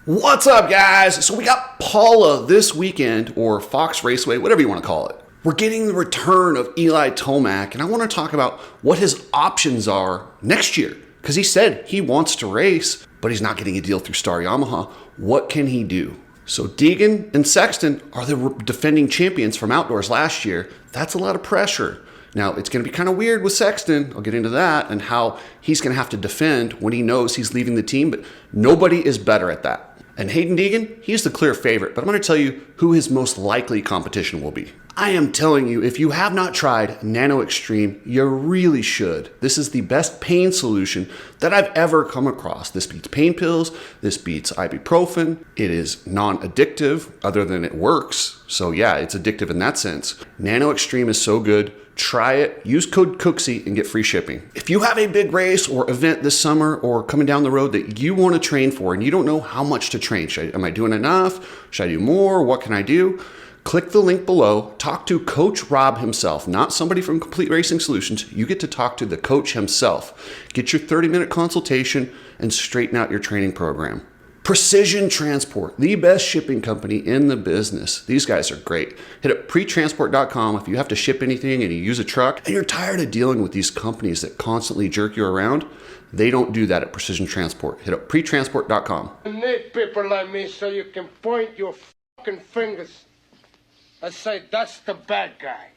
What's up, guys? So we got Paula this weekend, or Fox Raceway, whatever you want to call it. We're getting the return of Eli Tomac, and I want to talk about what his options are next year. Because he said he wants to race, but he's not getting a deal through Star Yamaha. What can he do? So Deegan and Sexton are the defending champions from outdoors last year. That's a lot of pressure. Now, it's going to be kind of weird with Sexton. I'll get into that and how he's going to have to defend when he knows he's leaving the team, but nobody is better at that. And Hayden Deegan, he's the clear favorite, but I'm going to tell you who his most likely competition will be. I am telling you, if you have not tried Nano-Extreme, you really should. This is the best pain solution that I've ever come across. This beats pain pills, this beats ibuprofen. It is non-addictive, other than it works. So yeah, it's addictive in that sense. Nano-Extreme is so good. Try it, use code Cooksey and get free shipping. If you have a big race or event this summer or coming down the road that you want to train for and you don't know how much to train, am I doing enough? Should I do more? What can I do? Click the link below, talk to Coach Rob himself, not somebody from Complete Racing Solutions. You get to talk to the coach himself. Get your 30-minute consultation and straighten out your training program. Precision Transport, the best shipping company in the business. These guys are great. Hit up pretransport.com if you have to ship anything and you use a truck and you're tired of dealing with these companies that constantly jerk you around. They don't do that at Precision Transport. Hit up pretransport.com. You need people like me so you can point your fucking fingers and say, that's the bad guy.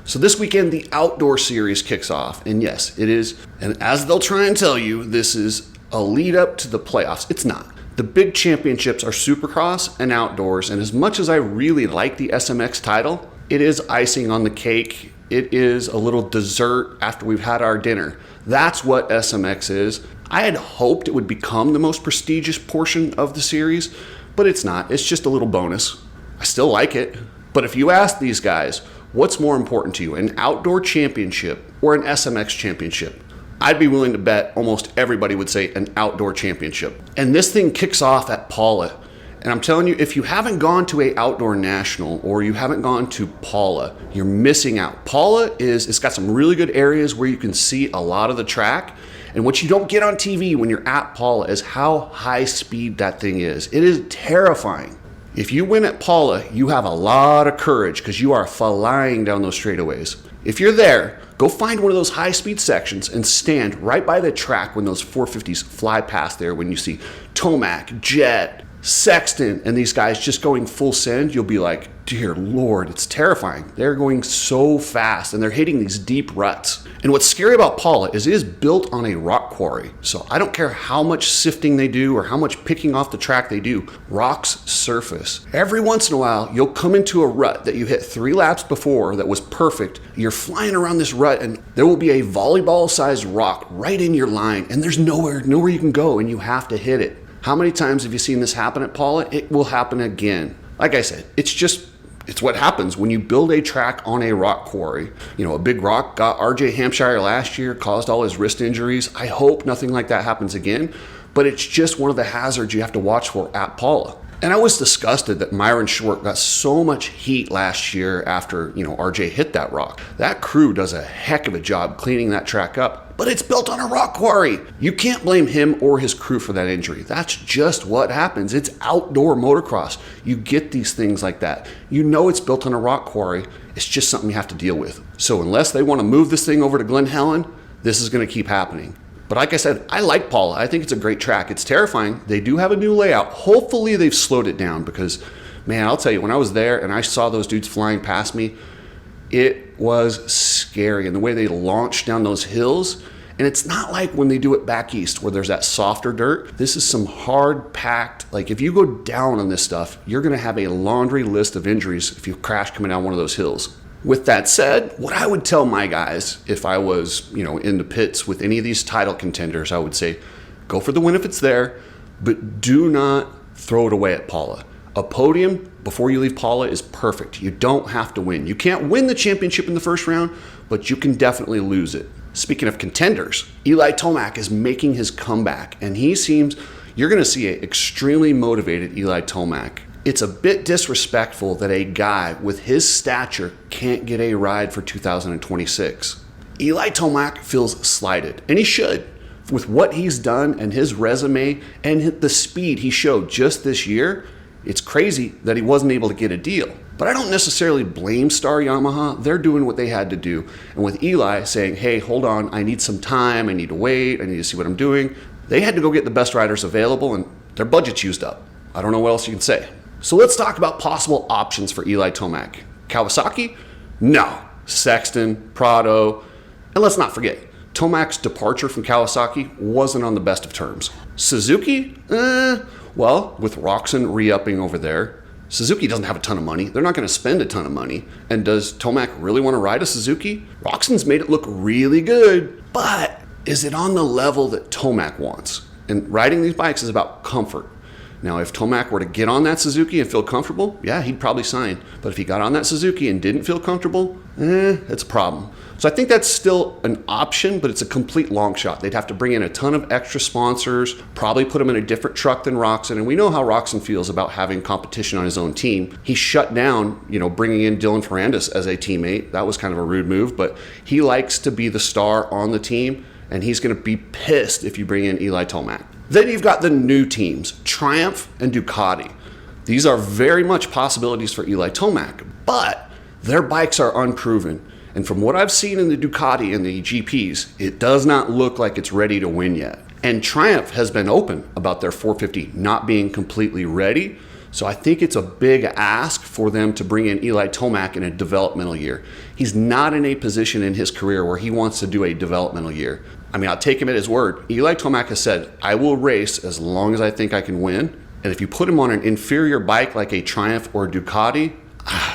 So this weekend, the Outdoor Series kicks off. And yes, it is, and as they'll try and tell you, this is a lead up to the playoffs. It's not. The big championships are Supercross and Outdoors, and as much as I really like the SMX title, it is icing on the cake. It is a little dessert after we've had our dinner. That's what SMX is. I had hoped it would become the most prestigious portion of the series, but it's not. It's just a little bonus. I still like it. But if you ask these guys, what's more important to you, an outdoor championship or an SMX championship? I'd be willing to bet almost everybody would say an outdoor championship. And this thing kicks off at Paula. And I'm telling you, if you haven't gone to a outdoor national or you haven't gone to Paula, you're missing out. Paula it's got some really good areas where you can see a lot of the track. And what you don't get on TV when you're at Paula is how high speed that thing is. It is terrifying. If you win at Paula, you have a lot of courage because you are flying down those straightaways. If you're there, go find one of those high-speed sections and stand right by the track when those 450s fly past there. When you see Tomac, Jet, Sexton, and these guys just going full send, you'll be like, dear Lord, it's terrifying. They're going so fast, and they're hitting these deep ruts. And what's scary about Paula is it is built on a rock quarry. So I don't care how much sifting they do or how much picking off the track they do, rocks surface. Every once in a while, you'll come into a rut that you hit 3 laps before that was perfect. You're flying around this rut, and there will be a volleyball-sized rock right in your line, and there's nowhere you can go, and you have to hit it. How many times have you seen this happen at Paula? It will happen again. Like I said, it's what happens when you build a track on a rock quarry. You know, a big rock got RJ Hampshire last year, caused all his wrist injuries. I hope nothing like that happens again, but it's just one of the hazards you have to watch for at Paula. And I was disgusted that Myron Short got so much heat last year after, RJ hit that rock. That crew does a heck of a job cleaning that track up, but it's built on a rock quarry. You can't blame him or his crew for that injury. That's just what happens. It's outdoor motocross. You get these things like that. You know it's built on a rock quarry. It's just something you have to deal with. So unless they want to move this thing over to Glen Helen, this is going to keep happening. But like I said, I like Paula. I think it's a great track. It's terrifying. They do have a new layout. Hopefully they've slowed it down because, man, I'll tell you, when I was there and I saw those dudes flying past me, it was scary. And the way they launch down those hills, and it's not like when they do it back east where there's that softer dirt. This is some hard packed, like if you go down on this stuff, you're going to have a laundry list of injuries if you crash coming down one of those hills. With that said, what I would tell my guys if I was, in the pits with any of these title contenders, I would say, go for the win if it's there, but do not throw it away at Paula. A podium before you leave Paula is perfect. You don't have to win. You can't win the championship in the first round, but you can definitely lose it. Speaking of contenders, Eli Tomac is making his comeback, and you're going to see an extremely motivated Eli Tomac. It's a bit disrespectful that a guy with his stature can't get a ride for 2026. Eli Tomac feels slighted, and he should. With what he's done and his resume and the speed he showed just this year, it's crazy that he wasn't able to get a deal. But I don't necessarily blame Star Yamaha. They're doing what they had to do. And with Eli saying, hey, hold on, I need some time, I need to wait, I need to see what I'm doing, they had to go get the best riders available, and their budget's used up. I don't know what else you can say. So let's talk about possible options for Eli Tomac. Kawasaki? No. Sexton, Prado, and let's not forget, Tomac's departure from Kawasaki wasn't on the best of terms. Suzuki? Well, with Roczen re-upping over there, Suzuki doesn't have a ton of money. They're not going to spend a ton of money. And does Tomac really want to ride a Suzuki? Roczen's made it look really good, but is it on the level that Tomac wants? And riding these bikes is about comfort. Now, if Tomac were to get on that Suzuki and feel comfortable, yeah, he'd probably sign. But if he got on that Suzuki and didn't feel comfortable, it's a problem. So I think that's still an option, but it's a complete long shot. They'd have to bring in a ton of extra sponsors, probably put him in a different truck than Roczen. And we know how Roczen feels about having competition on his own team. He shut down, bringing in Dylan Ferrandis as a teammate. That was kind of a rude move, but he likes to be the star on the team, and he's going to be pissed if you bring in Eli Tomac. Then you've got the new teams, Triumph and Ducati. These are very much possibilities for Eli Tomac, but their bikes are unproven. And from what I've seen in the Ducati and the GPs, it does not look like it's ready to win yet. And Triumph has been open about their 450 not being completely ready. So I think it's a big ask for them to bring in Eli Tomac in a developmental year. He's not in a position in his career where he wants to do a developmental year. I mean, I'll take him at his word. Eli Tomac has said, I will race as long as I think I can win. And if you put him on an inferior bike like a Triumph or a Ducati,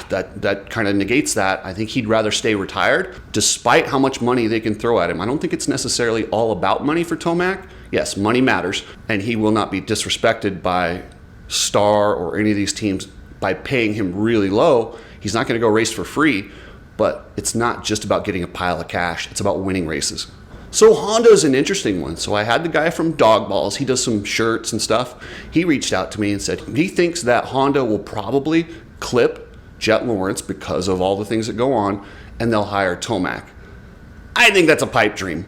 that kind of negates that. I think he'd rather stay retired, despite how much money they can throw at him. I don't think it's necessarily all about money for Tomac. Yes, money matters, and he will not be disrespected by Star or any of these teams by paying him really low. He's not going to go race for free, but it's not just about getting a pile of cash. It's about winning races. So Honda is an interesting one. So I had the guy from Dog Balls. He does some shirts and stuff. He reached out to me and said he thinks that Honda will probably clip Jet Lawerence because of all the things that go on, and they'll hire Tomac. I think that's a pipe dream.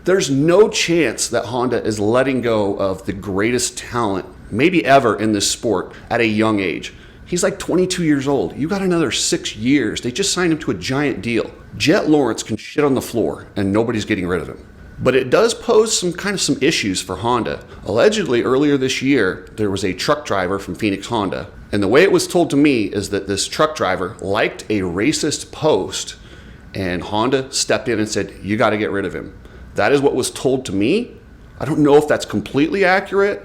There's no chance that Honda is letting go of the greatest talent maybe ever in this sport at a young age. He's like 22 years old. You got another 6 years. They just signed him to a giant deal. Jet Lawerence can shit on the floor and nobody's getting rid of him. But it does pose some issues for Honda. Allegedly, earlier this year, there was a truck driver from Phoenix Honda. And the way it was told to me is that this truck driver liked a racist post, and Honda stepped in and said, you got to get rid of him. That is what was told to me. I don't know if that's completely accurate,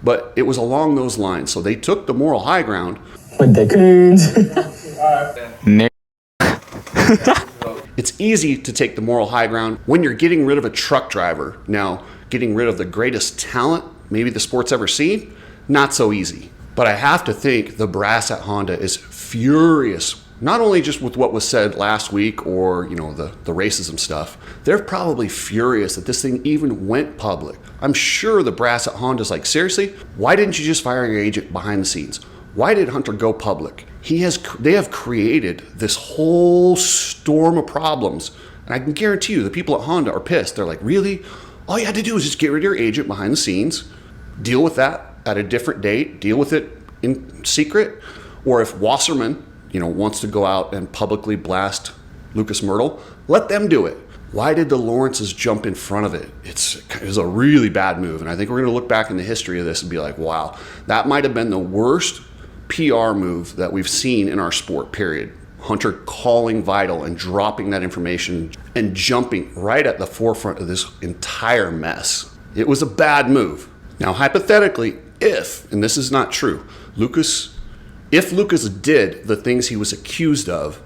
but it was along those lines. So they took the moral high ground. With the coons. It's easy to take the moral high ground when you're getting rid of a truck driver. Now, getting rid of the greatest talent maybe the sport's ever seen, not so easy. But I have to think the brass at Honda is furious, not only just with what was said last week or, the racism stuff. They're probably furious that this thing even went public. I'm sure the brass at Honda's like, seriously, why didn't you just fire your agent behind the scenes? Why did Hunter go public? They have created this whole storm of problems. And I can guarantee you the people at Honda are pissed. They're like, really? All you had to do is just get rid of your agent behind the scenes, deal with that at a different date, deal with it in secret. Or if Wasserman, wants to go out and publicly blast Lucas Myrtle, let them do it. Why did the Lawerences jump in front of it? It was a really bad move. And I think we're going to look back in the history of this and be like, wow, that might have been the worst PR move that we've seen in our sport, period. Hunter calling Vital and dropping that information and jumping right at the forefront of this entire mess. It was a bad move. Now, hypothetically, and this is not true, if Lucas did the things he was accused of,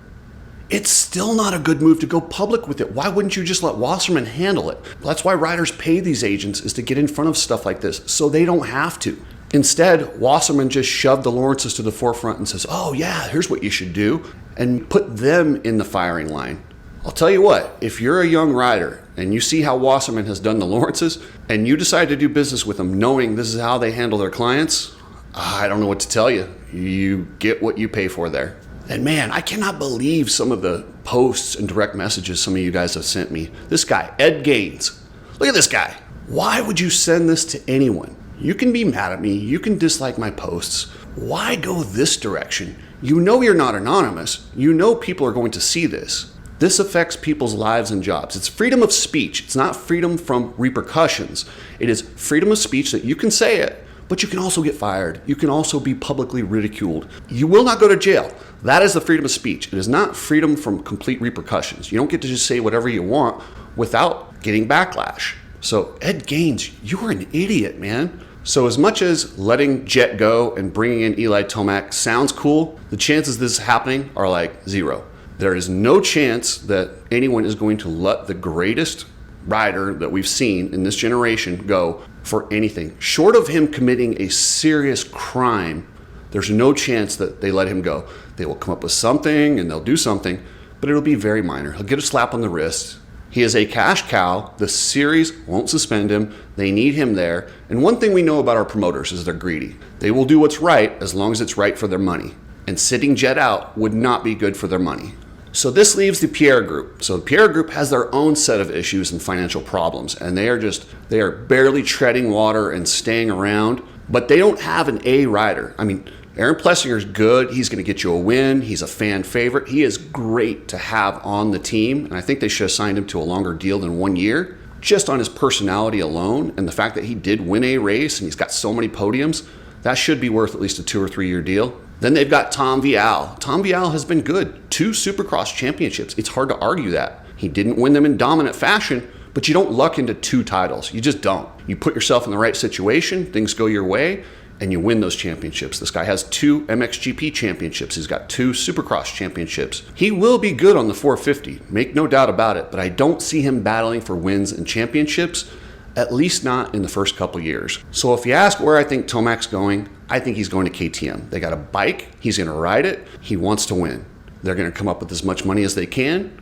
it's still not a good move to go public with it. Why wouldn't you just let Wasserman handle it? That's why riders pay these agents, is to get in front of stuff like this so they don't have to. Instead, Wasserman just shoved the Lawerences to the forefront and says, oh yeah, here's what you should do, and put them in the firing line. I'll tell you what, if you're a young rider and you see how Wasserman has done the Lawerences and you decide to do business with them knowing this is how they handle their clients, I don't know what to tell you. You get what you pay for there. And man, I cannot believe some of the posts and direct messages some of you guys have sent me. This guy, Ed Gaines. Look at this guy. Why would you send this to anyone? You can be mad at me, you can dislike my posts. Why go this direction? You know you're not anonymous. You know people are going to see this. This affects people's lives and jobs. It's freedom of speech. It's not freedom from repercussions. It is freedom of speech that you can say it, but you can also get fired. You can also be publicly ridiculed. You will not go to jail. That is the freedom of speech. It is not freedom from complete repercussions. You don't get to just say whatever you want without getting backlash. So Ed Gaines, you are an idiot, man. So as much as letting Jet go and bringing in Eli Tomac sounds cool, the chances this is happening are like zero. There is no chance that anyone is going to let the greatest rider that we've seen in this generation go for anything. Short of him committing a serious crime, there's no chance that they let him go. They will come up with something and they'll do something, but it'll be very minor. He'll get a slap on the wrist. He is a cash cow. The series won't suspend him. They need him there. And one thing we know about our promoters is they're greedy. They will do what's right as long as it's right for their money. And sitting Jet out would not be good for their money. So this leaves the Pierre Group. So the Pierre Group has their own set of issues and financial problems, and they are barely treading water and staying around, but they don't have an A rider. I mean, Aaron Plessinger's good. He's going to get you a win. He's a fan favorite. He is great to have on the team, and I think they should have signed him to a longer deal than 1 year. Just on his personality alone and the fact that he did win a race and he's got so many podiums, that should be worth at least a 2 or 3 year deal. Then they've got Tom Vial. Tom Vial has been good. 2 Supercross championships. It's hard to argue that. He didn't win them in dominant fashion, but you don't luck into 2 titles. You just don't. You put yourself in the right situation, things go your way, and you win those championships. This guy has 2 MXGP championships. He's got 2 Supercross championships. He will be good on the 450, make no doubt about it, but I don't see him battling for wins and championships, at least not in the first couple years. So if you ask where I think Tomac's going, I think he's going to KTM. They got a bike, he's gonna ride it, he wants to win. They're gonna come up with as much money as they can.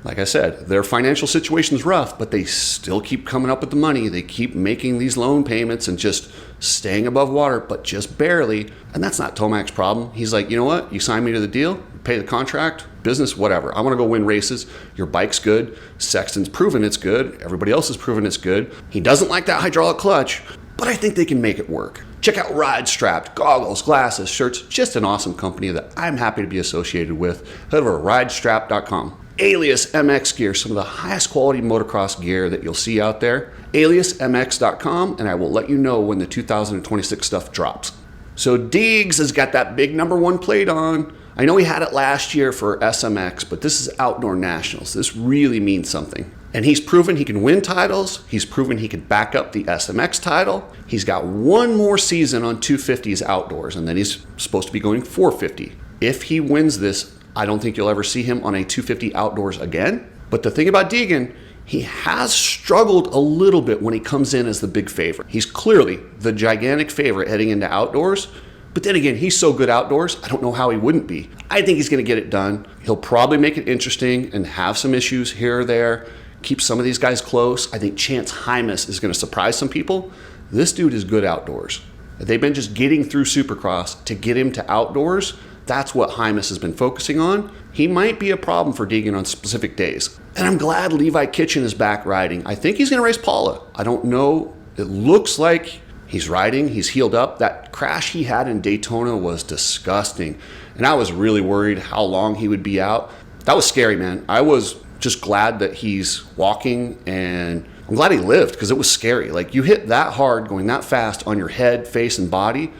Like I said, their financial situation's rough, but they still keep coming up with the money. They keep making these loan payments and just staying above water, but just barely. And that's not Tomac's problem. He's like, you know what? You sign me to the deal, pay the contract, business, whatever. I want to go win races. Your bike's good. Sexton's proven it's good. Everybody else has proven it's good. He doesn't like that hydraulic clutch, but I think they can make it work. Check out Ride Strapped, goggles, glasses, shirts. Just an awesome company that I'm happy to be associated with. Head over to ridestrapped.com. Alias MX gear, some of the highest quality motocross gear that you'll see out there. AliasMX.com, and I will let you know when the 2026 stuff drops. So Deegs has got that big #1 plate on. I know he had it last year for SMX, but this is Outdoor Nationals. This really means something. And he's proven he can win titles. He's proven he can back up the SMX title. He's got 1 more season on 250s outdoors, and then he's supposed to be going 450. If he wins this, I don't think you'll ever see him on a 250 outdoors again. But the thing about Deegan, he has struggled a little bit when he comes in as the big favorite. He's clearly the gigantic favorite heading into outdoors. But then again, he's so good outdoors, I don't know how he wouldn't be. I think he's going to get it done. He'll probably make it interesting and have some issues here or there. Keep some of these guys close. I think Chance Hymas is going to surprise some people. This dude is good outdoors. They've been just getting through Supercross to get him to outdoors. That's what Hymas has been focusing on. He might be a problem for Deegan on specific days. And I'm glad Levi Kitchen is back riding. I think he's going to race Paula. I don't know. It looks like he's riding. He's healed up. That crash he had in Daytona was disgusting. And I was really worried how long he would be out. That was scary, man. I was just glad that he's walking, and I'm glad he lived because it was scary. Like, you hit that hard going that fast on your head, face, and body.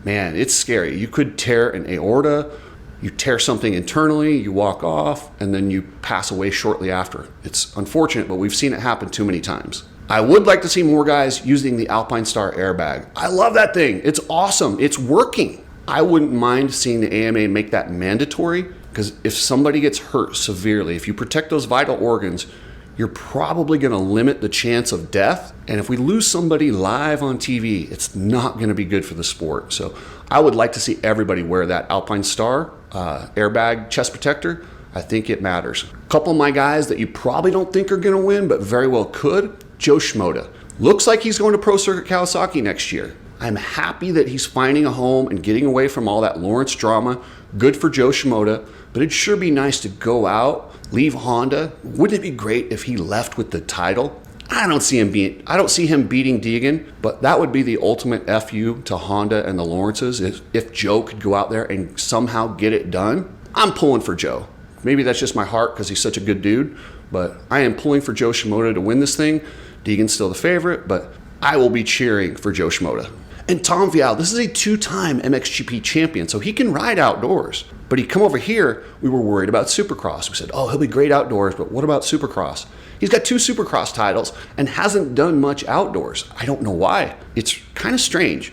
Man, it's scary. You could tear an aorta, you tear something internally, you walk off, and then you pass away shortly after. It's unfortunate, but we've seen it happen too many times. I would like to see more guys using the Alpine Star airbag. I love that thing. It's awesome. It's working. I wouldn't mind seeing the AMA make that mandatory, because if somebody gets hurt severely, if you protect those vital organs, you're probably going to limit the chance of death. And if we lose somebody live on TV, it's not going to be good for the sport. So I would like to see everybody wear that Alpine Star airbag chest protector. I think it matters. A couple of my guys that you probably don't think are going to win, but very well could. Joe Schmoda. Looks like he's going to Pro Circuit Kawasaki next year. I'm happy that he's finding a home and getting away from all that Lawerence drama. Good for Joe Schmoda, but it'd sure be nice to go out, leave Honda. Wouldn't it be great if he left with the title? I don't see him beating Deegan, but that would be the ultimate FU to Honda and the Lawerences if Joe could go out there and somehow get it done. I'm pulling for Joe. Maybe that's just my heart because he's such a good dude, but I am pulling for Joe Shimoda to win this thing. Deegan's still the favorite, but I will be cheering for Joe Shimoda. And Tom Vial, this is a 2-time MXGP champion, so he can ride outdoors. But he come over here, we were worried about Supercross. We said, oh, he'll be great outdoors, but what about Supercross? He's got 2 Supercross titles and hasn't done much outdoors. I don't know why. It's kind of strange.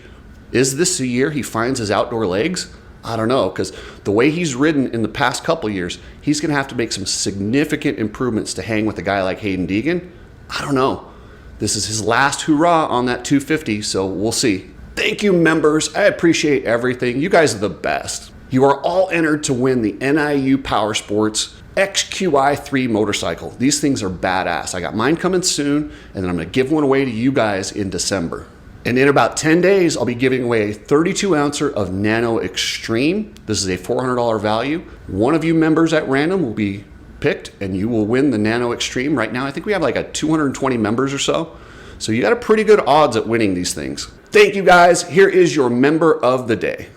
Is this the year he finds his outdoor legs? I don't know, because the way he's ridden in the past couple years, he's going to have to make some significant improvements to hang with a guy like Hayden Deegan. I don't know. This is his last hurrah on that 250, so we'll see. Thank you, members. I appreciate everything. You guys are the best. You are all entered to win the NIU Power Sports XQi3 motorcycle. These things are badass. I got mine coming soon, and then I'm going to give one away to you guys in December. And in about 10 days, I'll be giving away a 32-ouncer of Nano Xtreme. This is a $400 value. One of you members at random will be picked, and you will win the Nano Xtreme. Right now, I think we have like a 220 members or so. So you got a pretty good odds at winning these things. Thank you, guys. Here is your member of the day.